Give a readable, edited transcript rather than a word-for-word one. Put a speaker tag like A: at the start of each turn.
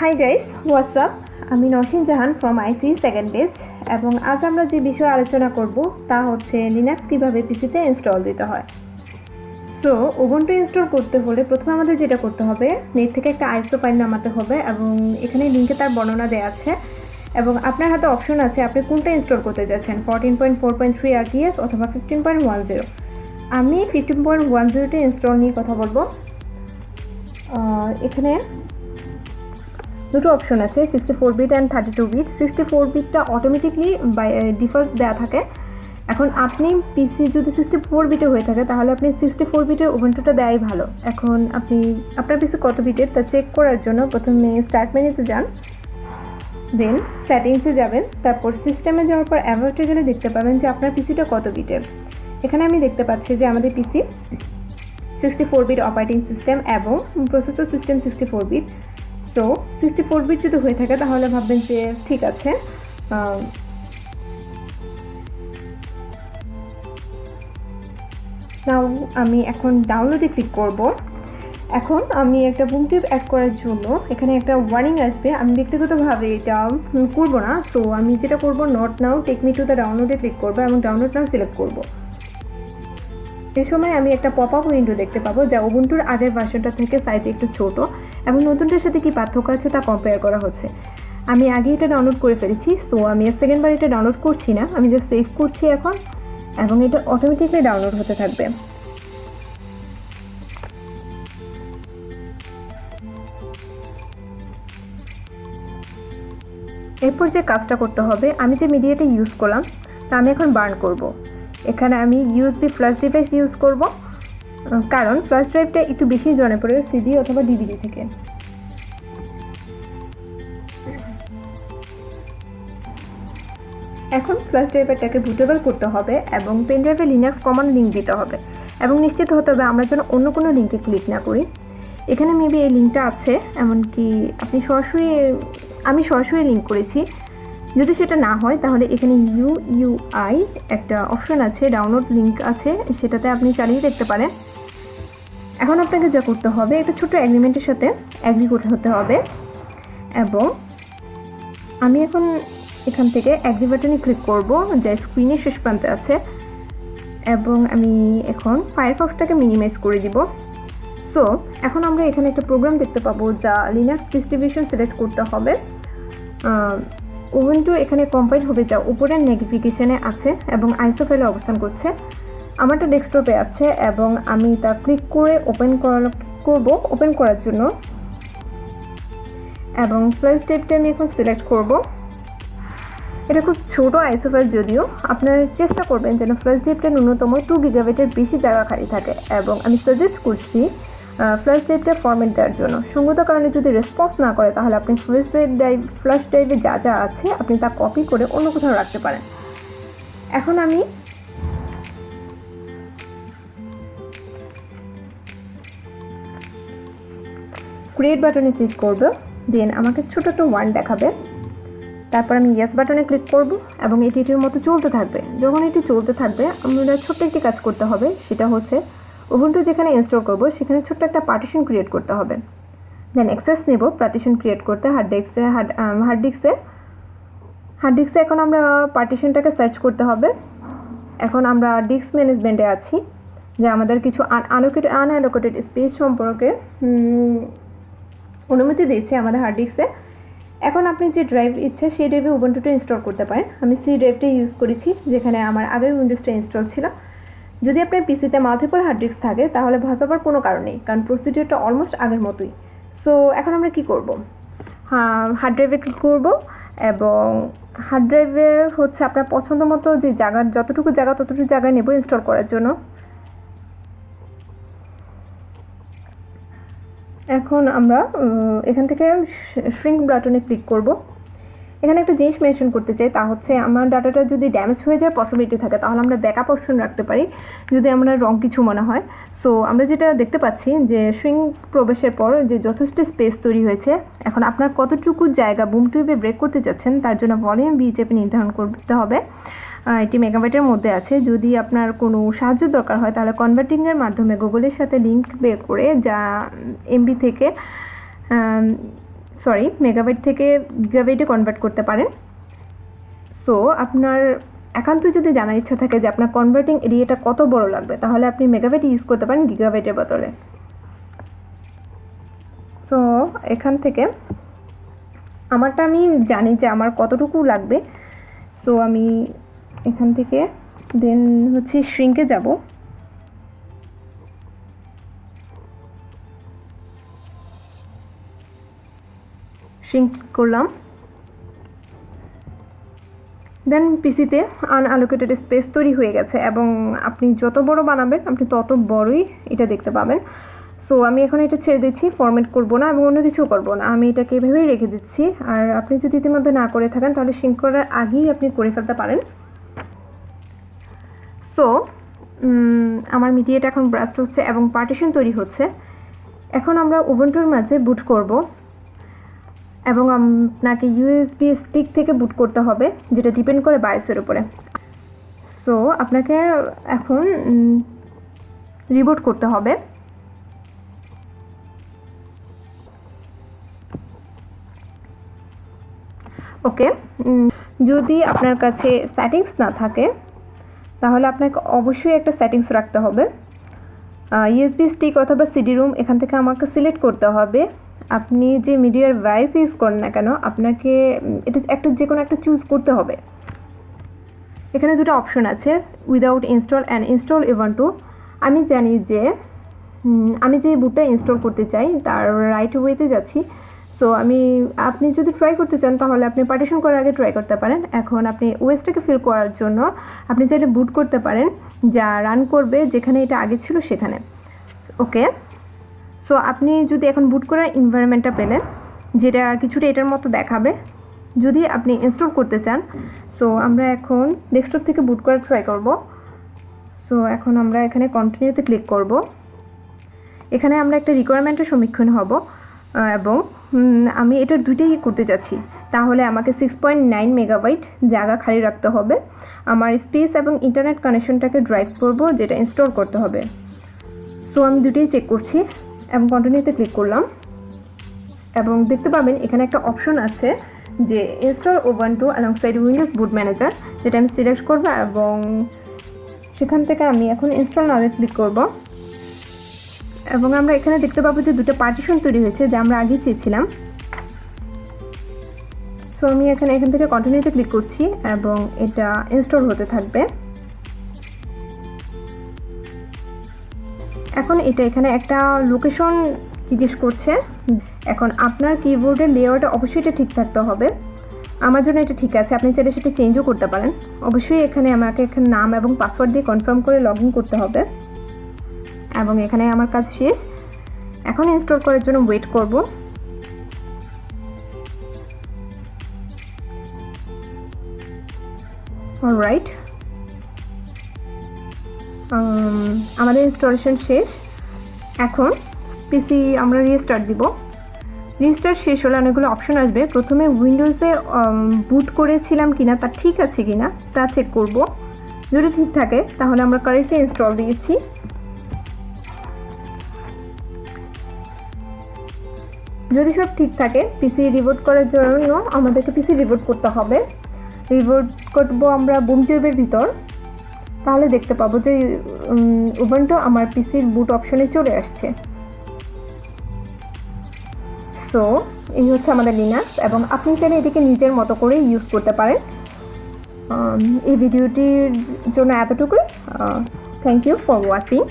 A: Hi guys, WhatsApp. আমি নসীন জাহান from IC second base এবং আজ আমরা যে বিষয়ে আলোচনা করব তা হচ্ছে লিনাক্স কীভাবে পিসিতে ইনস্টল দিতে হয়। সো উবুন্টু ইনস্টল করতে হলে প্রথমে আমাদের যেটা করতে হবে, নেট থেকে একটা আইসো ফাইল নামাতে হবে এবং এখানে লিঙ্কে তার বর্ণনা দেওয়া আছে এবং আপনার হাতে অপশন আছে আপনি কোনটা ইনস্টল করতে যাচ্ছেন, 14.4.3 RTS অথবা 15.10। আমি 15.10তে ইনস্টল নিয়ে কথা বলবো। এখানে দুটো অপশন আছে, 64 বিট অ্যান্ড 32 বিট। 64 বিটটা অটোমেটিকলি বাই ডিফল্ট দেওয়া থাকে। এখন আপনি পিসি যদি 64 বিটে হয়ে থাকে তাহলে আপনি 64 বিটের উবুন্টুটা দেওয়াই ভালো। এখন আপনি আপনার পিসি কত বিটের তা চেক করার জন্য প্রথমে স্টার্ট মেনুতে যান, দেন সেটিংসে যাবেন, তারপর সিস্টেমে যাওয়ার পর অ্যাবাউটে গেলে দেখতে পাবেন যে আপনার পিসিটা কত বিটের। এখানে আমি দেখতে পাচ্ছি যে আমাদের পিসি 64 বিট অপারেটিং সিস্টেম এবং প্রসেসর সিস্টেম 64 বিট। তো 64 বিট যদি হয়ে থাকে তাহলে ভাববেন যে ঠিক আছে। নাও আমি এখন ডাউনলোডে ক্লিক করব। এখন আমি একটা বুম টিপ অ্যাড করার জন্য এখানে একটা ওয়ার্নিং আসবে। আমি ব্যক্তিগতভাবে এটা করব না, তো আমি যেটা করব, not now take me to the ডাউনলোডে ক্লিক করবো এবং ডাউনলোড নাও সিলেক্ট করব। এই সময় আমি একটা পপ আপ উইন্ডো দেখতে পাবো যা উবুন্টুর আগের ভার্সনটা থেকে সাইজে একটু ছোট এবং নতুনটার সাথে কি পার্থক্য আছে তা কম্পেয়ার করা হচ্ছে। আমি আগে এটা ডাউনলোড করে ফেলেছি, সো আমি সেকেন্ডবার এটা ডাউনলোড করছি না, আমি জাস্ট সেভ করছি এখন এবং এটা অটোমেটিকলি ডাউনলোড হতে থাকবে। এরপর যে কাজটা করতে হবে, আমি যে মিডিয়াটা ইউজ করলাম তা আমি এখন বার্ন করব। এখানে আমি ইউএসবি ফ্ল্যাশ ডিভাইস ইউজ করব, কারণ ফ্ল্যাশ ড্রাইভটা একটু বেশি জনপ্রিয় সিডি অথবা ডিভিডি থেকে। এখন ফ্ল্যাশ ড্রাইভারটাকে বুটেবল করতে হবে এবং পেন ড্রাইভে লিনাক্স কমান্ড লিঙ্ক দিতে হবে এবং নিশ্চিত হতে হবে আমরা যেন অন্য কোনো লিঙ্কে ক্লিক না করি। এখানে মেবি এই লিঙ্কটা আছে, এমনকি আমি সরাসরি লিঙ্ক করেছি। যদি সেটা না হয় তাহলে এখানে ইউআই একটা অপশন আছে, ডাউনলোড লিঙ্ক আছে, সেটাতে আপনি চালিয়ে দেখতে পারেন। এখন আপনাকে যা করতে হবে, একটা ছোট্ট অ্যাগ্রিমেন্টের সাথে অ্যাগ্রি করতে হতে হবে এবং আমি এখন এখান থেকে অ্যাগ্রি বাটনে ক্লিক করব যা স্ক্রিনের শেষ প্রান্তে আছে এবং আমি এখন ফায়ারফক্সটাকে মিনিমাইজ করে দিব। সো এখন আমরা এখানে একটা প্রোগ্রাম দেখতে পাবো যা লিনাক্স ডিস্ট্রিবিউশন সিলেক্ট করতে হবে। উবুন্টু এখানে কম্পাইল হবে যা উপরের নোটিফিকেশনে আছে এবং আইসো ফাইলে অবস্থান করছে। আমারটা ডেস্কটপে আছে এবং আমি তা ক্লিক করে ওপেন করার জন্য এবং ফ্ল্যাশ ড্রাইভটা আমি এখন সিলেক্ট করব। এটা খুব ছোটো আইসো ফাইল, যদিও আপনারা চেষ্টা করবেন যেন ফ্ল্যাশ ড্রাইভটা ন্যূনতম 2 গিগাবাইটের বেশি জায়গা খালি থাকে এবং আমি সাজেস্ট করছি ফ্ল্যাশ ড্রাইভটা ফরম্যাট দেওয়ার জন্য। সঙ্গত কারণে যদি রেসপন্স না করে তাহলে আপনি ফ্ল্যাশ ড্রাইভে যা যা আছে আপনি তা কপি করে অন্য কোথাও রাখতে পারেন। এখন আমি ক্রিয়েট বাটনে ক্লিক করব, দেন আমাকে ছোটো একটা ওয়ার্ন দেখাবে। তারপর আমি ইয়েস বাটনে ক্লিক করব এবং এটির মতো চলতে থাকবে। যখন এটি চলতে থাকবে আমরা ছোট্ট একটি কাজ করতে হবে, সেটা হচ্ছে উবুন্টু যেখানে ইনস্টল করব সেখানে ছোট্ট একটা পার্টিশন ক্রিয়েট করতে হবে। দেন অ্যাক্সেস নেব পার্টিশন ক্রিয়েট করতে হার্ড ডিস্কে। এখন আমরা পার্টিশনটাকে সার্চ করতে হবে। এখন আমরা ডিস্ক ম্যানেজমেন্টে আছি, যে আমাদের কিছু আনঅ্যালোকেটেড স্পেস সম্পর্কে অনুমতি দিয়েছে আমাদের হার্ড ডিস্কে। এখন আপনি যে ড্রাইভ ইচ্ছে সেই ড্রাইভে উবুন্টুটা ইনস্টল করতে পারেন। আমি সি ড্রাইভটা ইউজ করেছি যেখানে আমার আগের উইন্ডোজটা ইনস্টল ছিল। যদি আপনার পিসিতে মাল্টিপল হার্ড ডিস্ক থাকে তাহলে ভয় পাবার কোনো কারণ নেই, কারণ প্রসিডিওরটা অলমোস্ট আগের মতোই। সো এখন আমরা কি করব, হার্ড ড্রাইভে ক্লিক করব এবং হার্ড ড্রাইভে হচ্ছে আপনার পছন্দ মতো যে যতটুকু জায়গা নেব ইনস্টল করার জন্য। এখন আমরা এখান থেকে শ্রিঙ্ক বাটনে ক্লিক করব। এখানে একটা জিনিস মেনশন করতে চাই, তা হচ্ছে আমার ডাটাটা যদি ড্যামেজ হয়ে যাওয়ার পসিবিলিটি থাকে তাহলে আমরা ব্যাকআপ অপশন রাখতে পারি যদি আমরা রং কিছু মনে হয়। সো আমরা যেটা দেখতে পাচ্ছি যে শ্রিঙ্ক প্রবেশের পর যে যথেষ্ট স্পেস তৈরি হয়েছে। এখন আপনার কতটুকু জায়গা বুম টিউবে ব্রেক করতে যাচ্ছেন তার জন্য ভলিউম ভিএচএপি নির্ধারণ করতে হবে। এটি মেগাবাইটের মধ্যে আছে। যদি আপনার কোনো সাহায্য দরকার হয় তাহলে কনভার্টিংয়ের মাধ্যমে গুগলের সাথে লিঙ্ক বের করে যা এমবি থেকে মেগাবাইট থেকে গিগাবাইটে কনভার্ট করতে পারেন। সো আপনার একান্তই যদি জানার ইচ্ছা থাকে যে আপনার কনভার্টিং এরিয়াটা কত বড় লাগবে, তাহলে আপনি মেগাবাইট ইউজ করতে পারেন গিগাবাইটের বদলে। সো এখান থেকে আমারটা আমি জানি যে আমার কতটুকু লাগবে। সো আমি এখান থেকে দেন হচ্ছে শ্রিঙ্কে যাব। শ্রিঙ্ক করলাম, দেন পিসিতে আনঅ্যালোকেটেড স্পেস তৈরি হয়ে গেছে এবং আপনি যত বড় বানাবেন আপনি তত বড়ই এটা দেখতে পাবেন। সো আমি এখন এটা ছেড়ে দিচ্ছি, ফরম্যাট করব না এবং অন্য কিছু করব না, আমি এটাকে এভাবেই রেখে দিচ্ছি। আর আপনি যদি ইতিমধ্যে না করে থাকেন তাহলে সিঙ্ক করার আগেই আপনি করে ফেলতে পারেন। সো আমার মিডিয়াটা এখন ব্রাস্ট হচ্ছে এবং পার্টিশন তৈরি হচ্ছে। এখন আমরা উবুন্টুর মাঝে বুট করব এবং আপনাকে ইউএসবি স্টিক থেকে বুট করতে হবে, যেটা ডিপেন্ড করে বায়োসের উপরে। সো আপনাকে এখন রিবুট করতে হবে। ওকে, যদি আপনার কাছে সেটিংস না থাকে তাহলে আপনাকে অবশ্যই একটা সেটিংস রাখতে হবে। ইউএসবি স্টিক অথবা সিডি রুম এখান থেকে আমাকে সিলেক্ট করতে হবে। আপনি যে মিডিয়ার ডিভাইস ইউজ করেন না কেন আপনাকে এটা একটা যে কোনো একটা চুজ করতে হবে। এখানে দুটো অপশন আছে, without install and install Ubuntu. আমি জানি যে আমি যে বুটটা ইনস্টল করতে চাই তার রাইট ওয়েতে যাচ্ছি। সো আপনি যদি ট্রাই করতে চান তাহলে আপনি পার্টিশন করার আগে ট্রাই করতে পারেন। এখন আপনি ওএসটাকে ফিল করার জন্য আপনি চাইলে বুট করতে পারেন যা রান করবে যেখানে এটা আগে ছিল সেখানে। ওকে, সো আপনি যদি এখন বুট করার এনভায়রনমেন্টটা পেলেন যেটা কিছুটা এটার মতো দেখাবে। যদি আপনি ইনস্টল করতে চান, সো আমরা এখন ডেস্কটপ থেকে বুট করার ট্রাই করব। সো এখন আমরা এখানে কন্টিনিউতে ক্লিক করব। এখানে আমরা একটা রিকোয়ারমেন্টের সম্মুখীন হব এবং আমি এটা দুইটাই করতে যাচ্ছি। তাহলে আমাকে 6.9 মেগাবাইট জায়গা খালি রাখতে হবে। আমার স্পেস এবং ইন্টারনেট কানেকশনটাকে ড্রাইভ করব যেটা ইনস্টল করতে হবে। সো আমি দুটোই চেক করছি এবং কন্টিনিউতে ক্লিক করলাম এবং দেখতে পাবেন এখানে একটা অপশন আছে যে ইনস্টল উবুন্টু অ্যালংসাইড উইন্ডোজ বুট ম্যানেজার, যেটা আমি সিলেক্ট করব এবং সেখান থেকে আমি এখন ইনস্টল নাও ক্লিক করব এবং আমরা এখানে দেখতে পাবো যে দুটো পার্টিশন তৈরি হয়েছে যা আমরা আগে চেয়েছিলাম। সো আমি এখান থেকে কন্টিনিউতে ক্লিক করছি এবং এটা ইনস্টল হতে থাকবে। এখন এটা এখানে একটা লোকেশন জিজ্ঞেস করছে। এখন আপনার কিবোর্ডের লেআউটটা অবশ্যই এটা ঠিক থাকতে হবে। আমার জন্য এটা ঠিক আছে, আপনি চাইলে সেটা চেঞ্জও করতে পারেন। অবশ্যই এখানে আমাকে এখানে নাম এবং পাসওয়ার্ড দিয়ে কনফার্ম করে লগ ইন করতে হবে এবং এখানে আমার কাজ শেষ। এখন ইনস্টল করার জন্য ওয়েট করব। অলরাইট, আমাদের ইনস্টলেশন শেষ। এখন পিসি আমরা রিস্টার্ট দিব। রিস্টার্ট শেষ হলে অনেকগুলো অপশন আসবে। প্রথমে উইন্ডোজে বুট করেছিলাম কিনা তা ঠিক আছে কিনা তা চেক করব। যদি ঠিক থাকে তাহলে আমরা কারেন্টলি ইনস্টল দিয়েছি। যদি সব ঠিক থাকে পিসি রিবুট করার জন্য আমাদেরকে পিসি রিবুট করতে হবে। রিবুট করব আমরা বুম টিউবের ভিতর, তাহলে দেখতে পাবো যে উবুন্টু আমার পিসির বুট অপশনে চলে আসছে। সো এই হচ্ছে আমাদের লিনাক্স এবং আপনি চাইলে এটিকে নিজের মতো করে ইউজ করতে পারেন। এই ভিডিওটির জন্য এতটুকুই। Thank you for watching.